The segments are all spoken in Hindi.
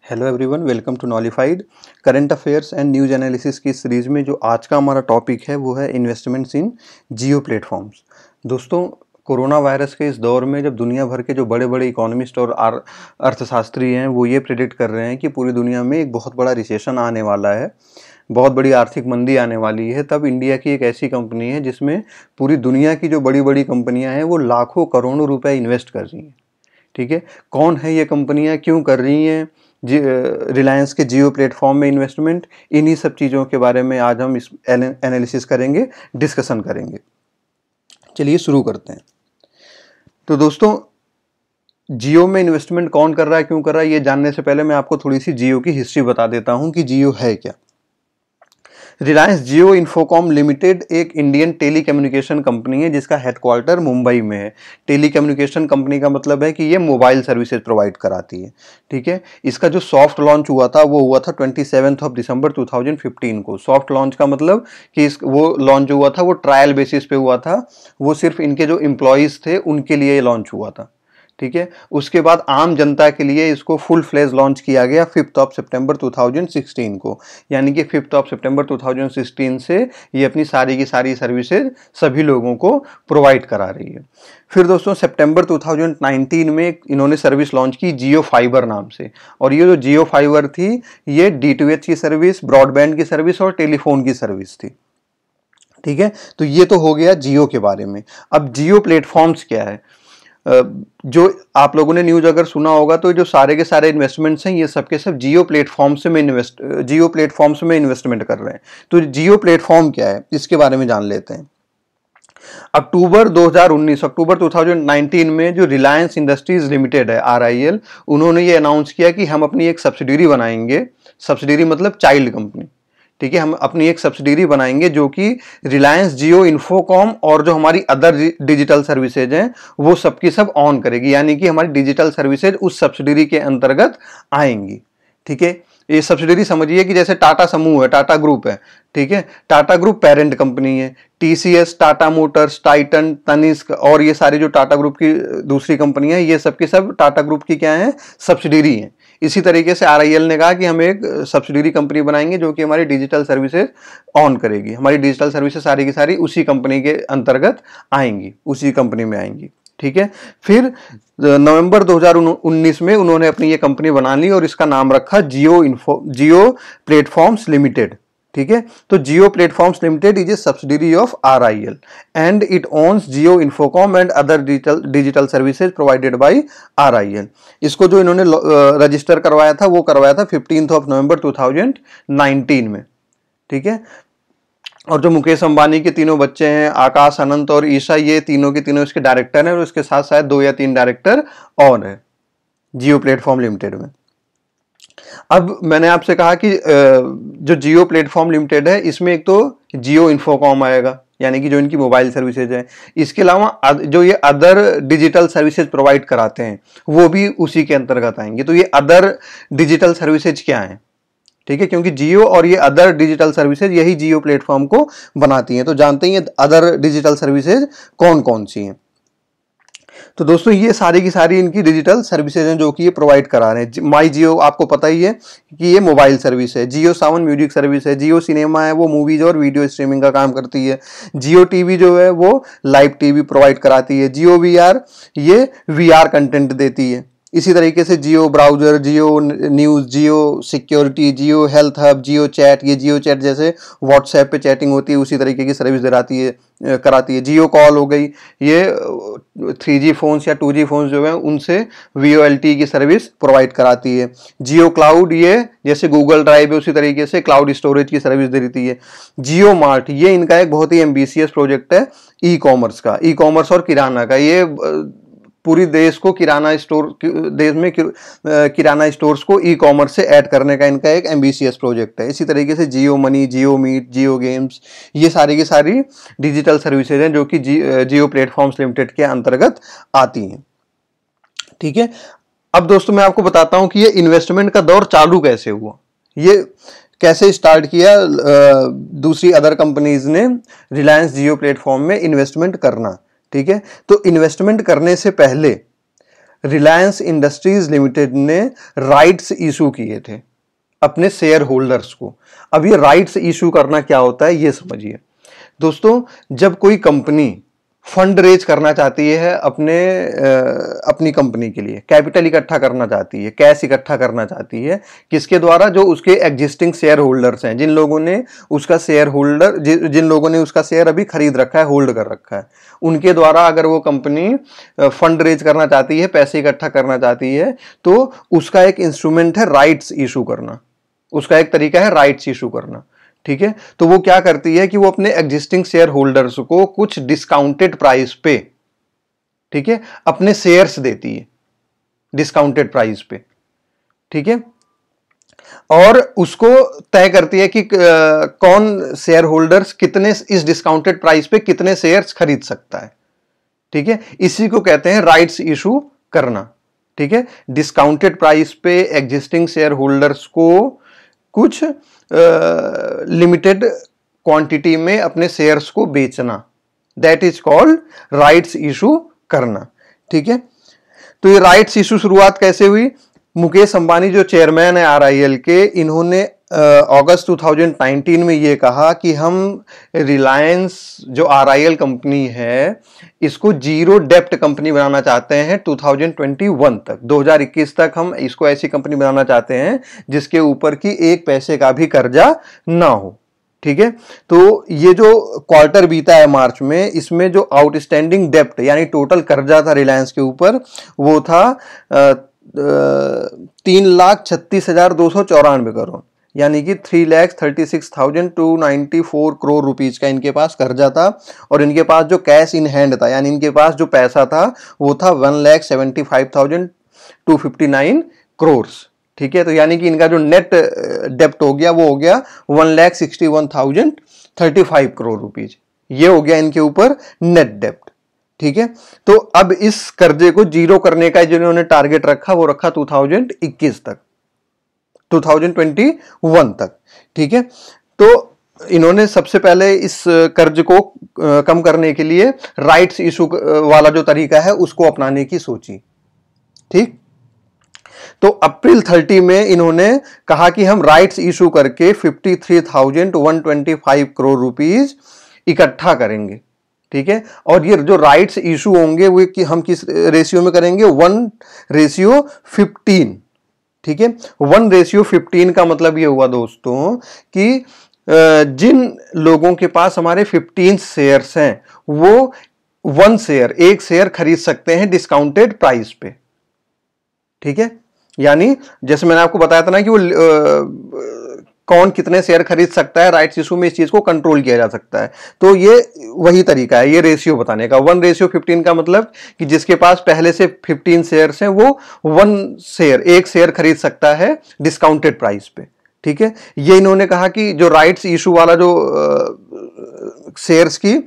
Hello everyone, welcome to Knowlified. Current affairs and news analysis की सीरीज़ में जो आज का हमारा टॉपिक है वो है इन्वेस्टमेंट्स इन जियो प्लेटफॉर्म्स। दोस्तों, कोरोना वायरस के इस दौर में जब दुनिया भर के जो बड़े बड़े इकोनॉमिस्ट और अर्थशास्त्री हैं वो ये प्रेडिक्ट कर रहे हैं कि पूरी दुनिया में एक बहुत बड़ा रिसेशन आने वाला है, बहुत बड़ी आर्थिक मंदी आने वाली है, तब इंडिया की एक ऐसी कंपनी है जिसमें पूरी दुनिया की जो बड़ी बड़ी कंपनियां हैं वो लाखों करोड़ों रुपए इन्वेस्ट कर रही हैं। ठीक है, कौन है ये कंपनियां, क्यों कर रही हैं रिलायंस के जियो प्लेटफॉर्म में इन्वेस्टमेंट, इन्हीं सब चीज़ों के बारे में आज हम इस एनालिसिस करेंगे, डिस्कशन करेंगे। चलिए शुरू करते हैं। तो दोस्तों, जियो में इन्वेस्टमेंट कौन कर रहा है, क्यों कर रहा है, ये जानने से पहले मैं आपको थोड़ी सी जियो की हिस्ट्री बता देता हूं कि जियो है क्या। रिलायंस जियो इन्फोकॉम लिमिटेड एक इंडियन टेली कम्युनिकेशन कंपनी है जिसका हेडक्वार्टर मुंबई में है। टेली कम्युनिकेशन कंपनी का मतलब है कि ये मोबाइल सर्विसेज प्रोवाइड कराती है। ठीक है, इसका जो सॉफ्ट लॉन्च हुआ था वो हुआ था 27 दिसंबर 2015 को। सॉफ्ट लॉन्च का मतलब कि वो लॉन्च हुआ था वो ट्रायल बेसिस पे हुआ था, वो सिर्फ इनके जो एम्प्लॉयज़ थे उनके लिए लॉन्च हुआ था। ठीक है, उसके बाद आम जनता के लिए इसको फुल फ्लेज लॉन्च किया गया 5 सितंबर 2016 को, यानी कि 5 सितंबर 2016 से ये अपनी सारी की सारी सर्विसेज सभी लोगों को प्रोवाइड करा रही है। फिर दोस्तों, सितंबर 2019 में इन्होंने सर्विस लॉन्च की जियो फाइबर नाम से, और ये जो जियो फाइबर थी ये DTH की सर्विस, ब्रॉडबैंड की सर्विस और टेलीफोन की सर्विस थी। ठीक है, तो ये तो हो गया जियो के बारे में। अब जियो प्लेटफॉर्म्स क्या है, जो आप लोगों ने न्यूज अगर सुना होगा तो जो सारे के सारे इन्वेस्टमेंट्स हैं ये सबके सब जियो प्लेटफॉर्म्स में इन्वेस्टमेंट कर रहे हैं। तो जियो प्लेटफॉर्म क्या है इसके बारे में जान लेते हैं। अक्टूबर 2019 में जो रिलायंस इंडस्ट्रीज लिमिटेड है RIL, उन्होंने ये अनाउंस किया कि हम अपनी एक सब्सिडरी बनाएंगे। सब्सिडरी मतलब चाइल्ड कंपनी। ठीक है, हम अपनी एक सब्सिडरी बनाएंगे जो कि रिलायंस जियो इन्फोकॉम और जो हमारी अदर डिजिटल सर्विसेज हैं वो सबकी सब ऑन करेगी, यानी कि हमारी डिजिटल सर्विसेज उस सब्सिडरी के अंतर्गत आएंगी। ठीक है, ये सब्सिडरी समझिए कि जैसे टाटा समूह है, टाटा ग्रुप है। ठीक है, टाटा ग्रुप पेरेंट कंपनी है। TCS, टाटा मोटर्स, टाइटन, तनिष्क और ये सारी जो टाटा ग्रुप की दूसरी कंपनियां हैं ये सबकी सब टाटा ग्रुप की क्या है, सब्सिडरी है। इसी तरीके से RIL ने कहा कि हम एक सब्सिडरी कंपनी बनाएंगे जो कि हमारी डिजिटल सर्विसेज ऑन करेगी। हमारी डिजिटल सर्विसेज सारी की सारी उसी कंपनी के अंतर्गत आएंगी, उसी कंपनी में आएंगी। ठीक है, फिर नवंबर 2019 में उन्होंने अपनी ये कंपनी बना ली और इसका नाम रखा जियो प्लेटफॉर्म्स लिमिटेड। ठीक है, तो Jio platforms limited is a subsidiary of RIL and it owns Jio infocomm and other digital services provided by RIL। इसको जो इन्होंने रजिस्टर करवाया था वो करवाया था 15 नवंबर 2019 में। ठीक है, और जो मुकेश अंबानी के तीनों बच्चे हैं, आकाश, अनंत और ईशा, ये तीनों के तीनों इसके डायरेक्टर हैं और इसके साथ शायद 2 या 3 डायरेक्टर और हैं जियो प्लेटफॉर्म लिमिटेड में। अब मैंने आपसे कहा कि जो जियो प्लेटफॉर्म लिमिटेड है इसमें एक तो जियो इन्फोकॉम आएगा, यानी कि जो इनकी मोबाइल सर्विसेज है। इसके अलावा जो ये अदर डिजिटल सर्विसेज प्रोवाइड कराते हैं वो भी उसी के अंतर्गत आएंगे। तो ये अदर डिजिटल सर्विसेज क्या है, ठीक है, क्योंकि जियो और ये अदर डिजिटल सर्विसेज यही जियो प्लेटफॉर्म को बनाती हैं। तो जानते हैं अदर डिजिटल सर्विसेज कौन कौन सी हैं। तो दोस्तों, ये सारी की सारी इनकी डिजिटल सर्विसेज हैं जो कि ये प्रोवाइड करा रहे हैं। माई जियो आपको पता ही है कि ये मोबाइल सर्विस है। जियो सावन म्यूजिक सर्विस है। जियो सिनेमा है, वो मूवीज और वीडियो स्ट्रीमिंग का काम करती है। जियो टीवी जो है वो लाइव टीवी प्रोवाइड कराती है। जियो VR ये VR कंटेंट देती है। इसी तरीके से जियो ब्राउजर, जियो न्यूज़, जियो सिक्योरिटी, जियो हेल्थ हब, जियो चैट, ये जियो चैट जैसे व्हाट्सएप पे चैटिंग होती है उसी तरीके की सर्विस कराती है। जियो कॉल हो गई, ये 3G फोन्स या 2G फोन्स जो है उनसे VoLTE की सर्विस प्रोवाइड कराती है। जियो क्लाउड, ये जैसे गूगल ड्राइव है उसी तरीके से क्लाउड स्टोरेज की सर्विस दे देती है। जियो मार्ट, ये इनका एक बहुत ही एम्बिशियस प्रोजेक्ट है ई-कॉमर्स का, ई-कॉमर्स और किराना का। ये पूरी देश को देश में किराना स्टोर्स को ई-कॉमर्स से ऐड करने का इनका एक एम्बिशियस प्रोजेक्ट है। इसी तरीके से जियो मनी, जियो मीट, जियो गेम्स, ये सारी की सारी डिजिटल सर्विसेज हैं जो कि जियो प्लेटफॉर्म्स लिमिटेड के अंतर्गत आती हैं। ठीक है, अब दोस्तों मैं आपको बताता हूं कि ये इन्वेस्टमेंट का दौर चालू कैसे हुआ, ये कैसे स्टार्ट किया दूसरी अदर कंपनीज ने रिलायंस जियो प्लेटफॉर्म में इन्वेस्टमेंट करना। ठीक है, तो इन्वेस्टमेंट करने से पहले रिलायंस इंडस्ट्रीज लिमिटेड ने राइट्स इशू किए थे अपने शेयर होल्डर्स को। अब ये राइट्स इशू करना क्या होता है ये समझिए दोस्तों। जब कोई कंपनी फंड रेज करना चाहती है अपनी कंपनी के लिए, कैपिटल इकट्ठा करना चाहती है, कैश इकट्ठा करना चाहती है, किसके द्वारा? जो उसके एग्जिस्टिंग शेयर होल्डर्स हैं, जिन लोगों ने उसका शेयर अभी खरीद रखा है, होल्ड कर रखा है, उनके द्वारा अगर वो कंपनी फंड रेज करना चाहती है, पैसे इकट्ठा करना चाहती है, तो उसका एक इंस्ट्रूमेंट है राइट्स इशू करना, उसका एक तरीका है राइट्स इशू करना। ठीक है, तो वो क्या करती है कि वो अपने एग्जिस्टिंग शेयर होल्डर्स को कुछ डिस्काउंटेड प्राइस पे, ठीक है, अपने शेयर्स देती है डिस्काउंटेड प्राइस पे। ठीक है, और उसको तय करती है कि कौन शेयर होल्डर्स कितने इस डिस्काउंटेड प्राइस पे कितने शेयर्स खरीद सकता है। ठीक है, इसी को कहते हैं राइट्स इशू करना। ठीक है, डिस्काउंटेड प्राइस पे एग्जिस्टिंग शेयर होल्डर्स को कुछ लिमिटेड क्वांटिटी में अपने शेयर्स को बेचना, that is called rights issue करना। ठीक है, तो ये राइट्स इशू शुरुआत कैसे हुई? मुकेश अंबानी जो चेयरमैन है RIL के, इन्होंने अगस्त 2019 में ये कहा कि हम रिलायंस जो RIL कंपनी है इसको जीरो डेप्ट कंपनी बनाना चाहते हैं 2021 तक, 2021 तक हम इसको ऐसी कंपनी बनाना चाहते हैं जिसके ऊपर की एक पैसे का भी कर्जा ना हो। ठीक है, तो ये जो क्वार्टर बीता है मार्च में, इसमें जो आउटस्टैंडिंग डेप्ट यानी टोटल कर्जा था रिलायंस के ऊपर वो था 3,36,294 करोड़, यानी कि 3,36,294 करोड़ रुपीज का इनके पास कर्जा था। और इनके पास जो कैश इन हैंड था, यानी इनके पास जो पैसा था वो था 1,75,259 करोड़। ठीक है, तो यानी कि इनका जो नेट डेप्ट हो गया वो हो गया 1,61,035 करोड़ रुपीज, ये हो गया इनके ऊपर नेट डेप्ट। ठीक है, तो अब इस कर्जे को जीरो करने का जिन्होंने टारगेट रखा वो रखा 2021 तक, 2021 तक। ठीक है, तो इन्होंने सबसे पहले इस कर्ज को कम करने के लिए राइट्स इशू वाला जो तरीका है उसको अपनाने की सोची। ठीक, तो अप्रैल 30 में इन्होंने कहा कि हम राइट्स इशू करके 53,125 करोड़ रुपीज इकट्ठा करेंगे। ठीक है, और ये जो राइट्स इशू होंगे वो कि हम किस रेशियो में करेंगे? 1:15। ठीक है, 1:15 का मतलब ये हुआ दोस्तों कि जिन लोगों के पास हमारे 15 शेयर्स हैं वो एक शेयर खरीद सकते हैं डिस्काउंटेड प्राइस पे। ठीक है, यानी जैसे मैंने आपको बताया था ना कि वो कौन कितने शेयर खरीद सकता है, राइट्स इशू में इस चीज को कंट्रोल किया जा सकता है। तो ये वही तरीका है ये रेशियो बताने का। 1:15 का मतलब कि जिसके पास पहले से 15 शेयर्स हैं वो एक शेयर खरीद सकता है डिस्काउंटेड प्राइस पे। ठीक है, ये इन्होंने कहा कि जो राइट्स इशू वाला जो शेयर्स की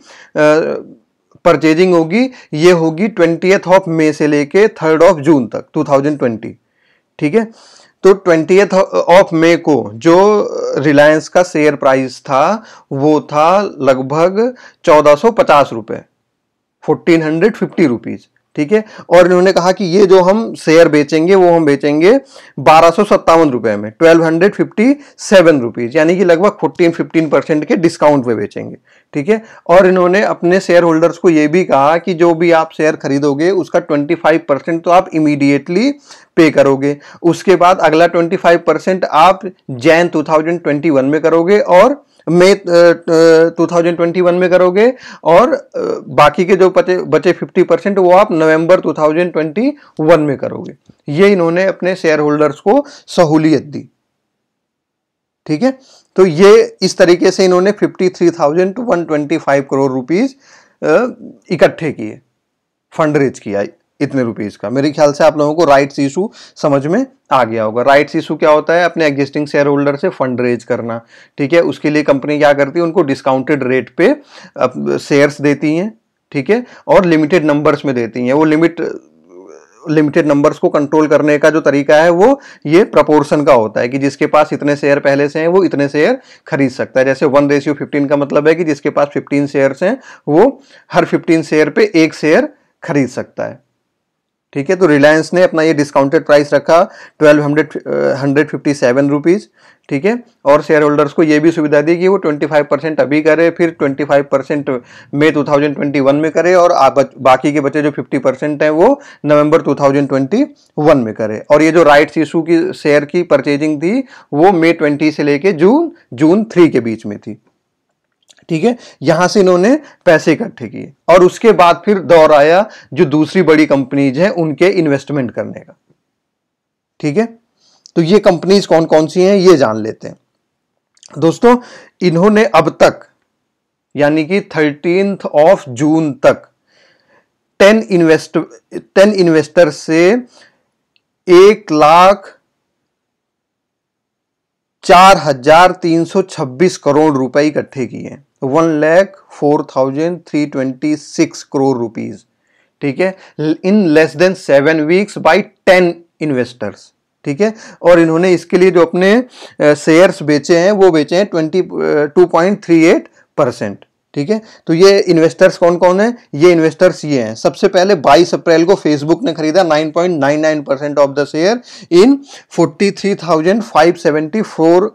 परचेजिंग होगी ये होगी 20th मई से लेके 3rd जून तक 2020। ठीक है, तो 20th मई को जो रिलायंस का शेयर प्राइस था वो था लगभग 1450 रुपए, 1450 रुपीज। ठीक है, और इन्होंने कहा कि ये जो हम शेयर बेचेंगे वो हम बेचेंगे 1257 रुपए में, 1257 रुपीज, यानी कि लगभग 15% के डिस्काउंट पे बेचेंगे। ठीक है, और इन्होंने अपने शेयर होल्डर्स को ये भी कहा कि जो भी आप शेयर खरीदोगे उसका 25% तो आप इमीडिएटली पे करोगे, उसके बाद अगला 25% आप जैन 2021 में करोगे और मई 2021 में करोगे, और बाकी के जो बचे 50% वो आप नवंबर 2021 में करोगे। ये इन्होंने अपने शेयर होल्डर्स को सहूलियत दी। ठीक है, तो ये इस तरीके से इन्होंने 53,125 करोड़ रुपीज इकट्ठे किए, फंड रेज किया इतने रुपीज का। मेरे ख्याल से आप लोगों को राइट्स इशू समझ में आ गया होगा। राइट्स इशू क्या होता है? अपने एग्जिस्टिंग शेयर होल्डर से फंड रेज करना। ठीक है, उसके लिए कंपनी क्या करती है? उनको डिस्काउंटेड रेट पे शेयर्स देती हैं। ठीक है, और लिमिटेड नंबर्स में देती हैं। वो लिमिटेड नंबर्स को कंट्रोल करने का जो तरीका है वो ये प्रपोर्शन का होता है कि जिसके पास इतने शेयर पहले से हैं वो इतने शेयर खरीद सकता है। जैसे 1:15 का मतलब है कि जिसके पास 15 शेयर्स हैं वो हर 15 शेयर पे एक शेयर खरीद सकता है। ठीक है। तो रिलायंस ने अपना ये डिस्काउंटेड प्राइस रखा 1257 रुपीज़, ठीक है। और शेयर होल्डर्स को ये भी सुविधा दी कि वो 25% अभी करे, फिर 25% मई 2021 में करे, और बाकी के बचे जो 50% हैं वो नवंबर 2021 में करे। और ये जो राइट्स इशू की शेयर की परचेजिंग थी वो मई 20 से लेके जून 3 के बीच में थी, ठीक है। यहां से इन्होंने पैसे इकट्ठे किए और उसके बाद फिर दौर आया जो दूसरी बड़ी कंपनीज हैं उनके इन्वेस्टमेंट करने का, ठीक है। तो ये कंपनीज कौन कौन सी हैं ये जान लेते हैं दोस्तों। इन्होंने अब तक यानी कि 13 जून तक 10 इन्वेस्टर से 1,04,326 करोड़ रुपए इकट्ठे किए हैं। 1,04,326 करोड़ रुपीज, ठीक है, in less than 7 weeks by 10 investors, ठीक है। और इन्होंने इसके लिए जो अपने शेयर्स बेचे हैं वो बेचे हैं 22.38%, ठीक है। तो ये इन्वेस्टर्स कौन कौन है? ये इन्वेस्टर्स ये हैं। सबसे पहले 22 अप्रैल को फेसबुक ने खरीदा 9.99% of the share in 43,574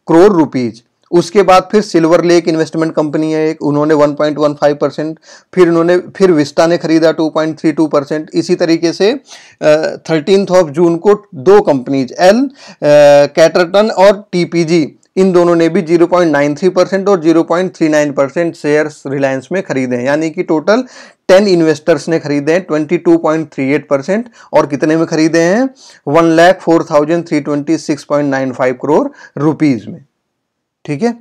crore rupees. उसके बाद फिर सिल्वर लेक इन्वेस्टमेंट कंपनी है एक, उन्होंने 1.15%, फिर विस्टा ने खरीदा 2.32%। इसी तरीके से 13 जून को दो कंपनीज एल कैटरटन और टीपीजी, इन दोनों ने भी 0.93% और 0.39% शेयर्स रिलायंस में खरीदे हैं। यानी कि टोटल 10 इन्वेस्टर्स ने खरीदे हैं 22.38%। और कितने में खरीदे हैं? 1,04,326.95 करोड़ रुपीज में, ठीक है।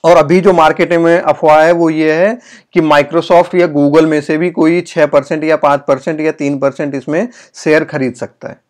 और अभी जो मार्केट में अफवाह है वो ये है कि माइक्रोसॉफ्ट या गूगल में से भी कोई 6% या 5% या 3% इसमें शेयर खरीद सकता है।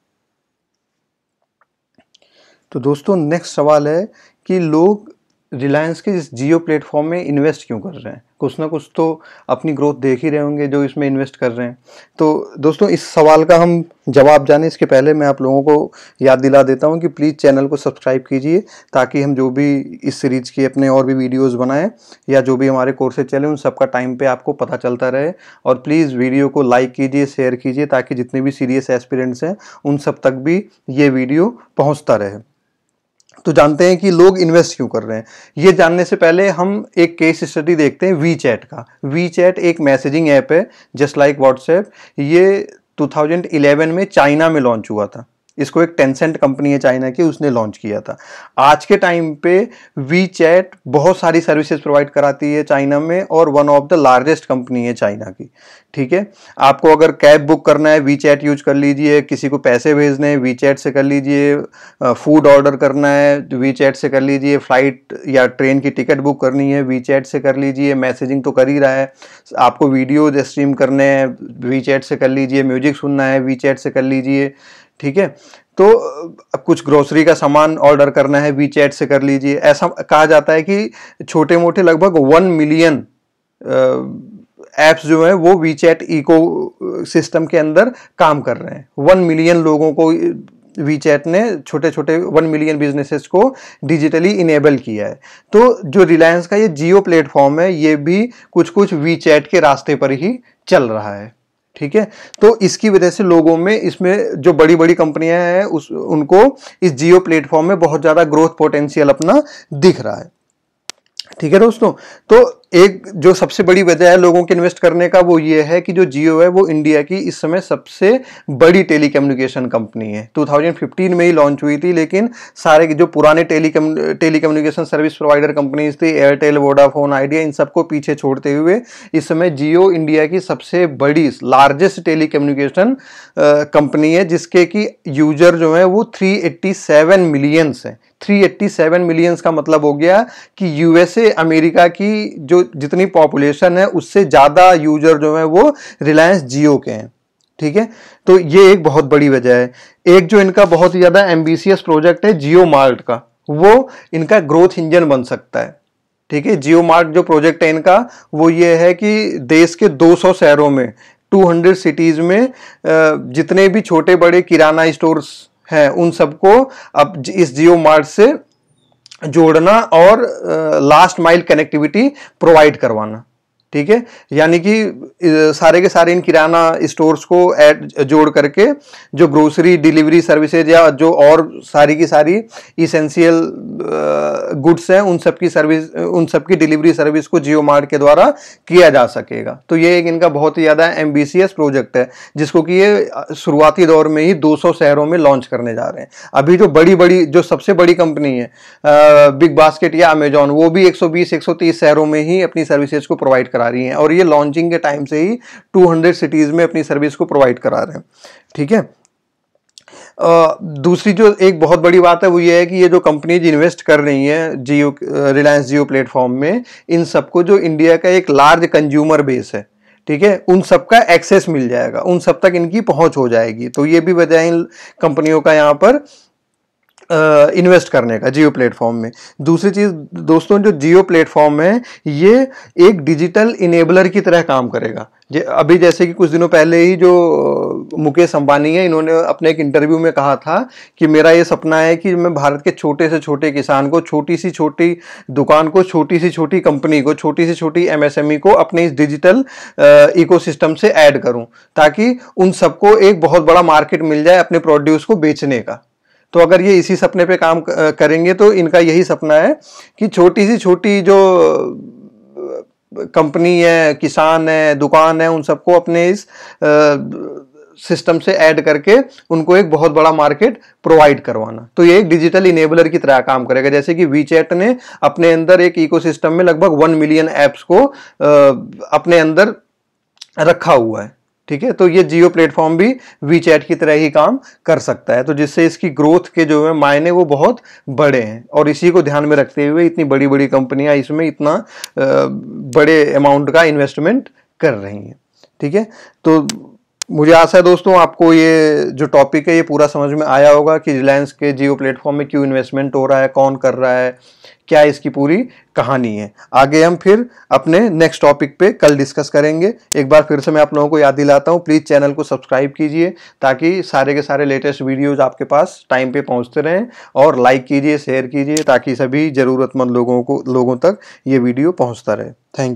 तो दोस्तों नेक्स्ट सवाल है कि लोग रिलायंस के इस जियो प्लेटफॉर्म में इन्वेस्ट क्यों कर रहे हैं? कुछ ना कुछ तो अपनी ग्रोथ देख ही रहे होंगे जो इसमें इन्वेस्ट कर रहे हैं। तो दोस्तों इस सवाल का हम जवाब जाने इसके पहले मैं आप लोगों को याद दिला देता हूं कि प्लीज़ चैनल को सब्सक्राइब कीजिए ताकि हम जो भी इस सीरीज के अपने और भी वीडियोस बनाएं या जो भी हमारे कोर्सेज चले उन सबका टाइम पे आपको पता चलता रहे। और प्लीज़ वीडियो को लाइक कीजिए, शेयर कीजिए ताकि जितने भी सीरियस एस्पिरेंट्स हैं उन सब तक भी ये वीडियो पहुँचता रहे। तो जानते हैं कि लोग इन्वेस्ट क्यों कर रहे हैं। ये जानने से पहले हम एक केस स्टडी देखते हैं वीचैट का। वीचैट एक मैसेजिंग ऐप है जस्ट लाइक व्हाट्सएप। ये 2011 में चाइना में लॉन्च हुआ था। इसको एक टेंसेंट कंपनी है चाइना की, उसने लॉन्च किया था। आज के टाइम पे वीचैट बहुत सारी सर्विसेज प्रोवाइड कराती है चाइना में और one of the largest company है चाइना की, ठीक है। आपको अगर कैब बुक करना है वीचैट यूज कर लीजिए, किसी को पैसे भेजने हैं वीचैट से कर लीजिए, फूड ऑर्डर करना है वीचैट से कर लीजिए, फ्लाइट या ट्रेन की टिकट बुक करनी है वीचैट से कर लीजिए, मैसेजिंग तो कर ही रहा है, आपको वीडियोज स्ट्रीम करने हैं वीचैट से कर लीजिए, म्यूजिक सुनना है वीचैट से कर लीजिए, ठीक है। तो कुछ ग्रोसरी का सामान ऑर्डर करना है वीचैट से कर लीजिए। ऐसा कहा जाता है कि छोटे मोटे लगभग 1 मिलियन एप्स जो है वो वीचैट इको सिस्टम के अंदर काम कर रहे हैं। 1 मिलियन लोगों को वीचैट ने, छोटे छोटे 1 मिलियन बिजनेसेस को डिजिटली इनेबल किया है। तो जो रिलायंस का ये जियो प्लेटफॉर्म है ये भी कुछ कुछ वीचैट के रास्ते पर ही चल रहा है, ठीक है। तो इसकी वजह से लोगों में, इसमें जो बड़ी बड़ी कंपनियां हैं उनको इस जियो प्लेटफॉर्म में बहुत ज्यादा ग्रोथ पोटेंशियल अपना दिख रहा है, ठीक है दोस्तों। तो एक जो सबसे बड़ी वजह है लोगों के इन्वेस्ट करने का वो ये है कि जो जियो है वो इंडिया की इस समय सबसे बड़ी टेलीकम्युनिकेशन कंपनी है। 2015 में ही लॉन्च हुई थी, लेकिन सारे जो पुराने टेलीकम्युनिकेशन सर्विस प्रोवाइडर कंपनीज थी, एयरटेल, वोडाफोन, आइडिया, इन सबको पीछे छोड़ते हुए इस समय जियो इंडिया की सबसे बड़ी लार्जेस्ट टेलीकम्युनिकेशन कंपनी है, जिसके की यूजर जो है वो 387 मिलियंस है। 387 मिलियंस का मतलब हो गया कि यूएसए, अमेरिका की जो जितनी पॉपुलेशन है उससे ज्यादा यूजर जो है वो रिलायंस जियो के हैं, ठीक है। तो ये एक बहुत बड़ी वजह है। एक जो इनका बहुत ही ज्यादा एम्बिशियस प्रोजेक्ट है जियो मार्ट का, वो इनका ग्रोथ इंजन बन सकता है, ठीक है। जियो मार्ट जो प्रोजेक्ट है इनका वो ये है कि देश के 200 शहरों में 200 सिटीज में जितने भी छोटे बड़े किराना स्टोर्स हैं उन सबको अब इस जियो मार्ट से जोड़ना और लास्ट माइल कनेक्टिविटी प्रोवाइड करवाना, ठीक है, यानी कि सारे के सारे इन किराना स्टोर्स को ऐड जोड़ करके जो ग्रोसरी डिलीवरी सर्विसेज या जो और सारी की सारी इसेंशियल गुड्स हैं उन सब की डिलीवरी सर्विस को जियो मार्ट के द्वारा किया जा सकेगा। तो ये एक इनका बहुत ही ज़्यादा एम्बिशियस प्रोजेक्ट है, जिसको कि ये शुरुआती दौर में ही 200 शहरों में लॉन्च करने जा रहे हैं। अभी जो सबसे बड़ी कंपनी है बिग बास्केट या अमेजॉन, वो भी 120-130 शहरों में ही अपनी सर्विसेज को प्रोवाइड करा रही हैं, और ये लॉन्चिंग के टाइम से ही 200 सिटीज में अपनी सर्विस को प्रोवाइड करा रहे हैं। ठीक है, दूसरी जो एक बहुत बड़ी बात है वो ये है कि ये जो कंपनीज इन्वेस्ट कर रही हैं रिलायंस जियो प्लेटफॉर्म में, इन सबको जो इंडिया का एक लार्ज कंज्यूमर बेस है, ठीक है, उन सबका एक्सेस मिल जाएगा, उन सब तक इनकी पहुंच हो जाएगी। तो ये भी वजह है इन कंपनियों का यहाँ पर इन्वेस्ट करने का जियो प्लेटफॉर्म में। दूसरी चीज दोस्तों, जो जियो प्लेटफॉर्म है ये एक डिजिटल इनेबलर की तरह काम करेगा। अभी जैसे कि कुछ दिनों पहले ही जो मुकेश अंबानी है, इन्होंने अपने एक इंटरव्यू में कहा था कि मेरा ये सपना है कि मैं भारत के छोटे से छोटे किसान को, छोटी सी छोटी दुकान को, छोटी सी छोटी कंपनी को, छोटी सी छोटी एमएसएमई को अपने इस डिजिटल इकोसिस्टम से ऐड करूं, ताकि उन सबको एक बहुत बड़ा मार्केट मिल जाए अपने प्रोड्यूस को बेचने का। तो अगर ये इसी सपने पे काम करेंगे तो इनका यही सपना है कि छोटी सी छोटी जो कंपनी है, किसान है, दुकान है, उन सबको अपने इस सिस्टम से ऐड करके उनको एक बहुत बड़ा मार्केट प्रोवाइड करवाना। तो ये एक डिजिटल इनेबलर की तरह काम करेगा। जैसे कि वीचैट ने अपने अंदर एक इकोसिस्टम में लगभग 1 मिलियन ऐप्स को अपने अंदर रखा हुआ है। ठीक है, तो ये जियो प्लेटफॉर्म भी वीचैट की तरह ही काम कर सकता है, तो जिससे इसकी ग्रोथ के जो है मायने वो बहुत बड़े हैं, और इसी को ध्यान में रखते हुए इतनी बड़ी बड़ी कंपनियां इसमें इतना बड़े अमाउंट का इन्वेस्टमेंट कर रही हैं। ठीक है, तो मुझे आशा है दोस्तों आपको ये जो टॉपिक है ये पूरा समझ में आया होगा कि रिलायंस के जियो प्लेटफॉर्म में क्यों इन्वेस्टमेंट हो रहा है, कौन कर रहा है, क्या इसकी पूरी कहानी है। आगे हम फिर अपने नेक्स्ट टॉपिक पे कल डिस्कस करेंगे। एक बार फिर से मैं आप लोगों को याद दिलाता हूँ, प्लीज़ चैनल को सब्सक्राइब कीजिए ताकि सारे के सारे लेटेस्ट वीडियोज आपके पास टाइम पे पहुँचते रहें, और लाइक कीजिए, शेयर कीजिए ताकि सभी ज़रूरतमंद लोगों तक ये वीडियो पहुँचता रहे। Thank you.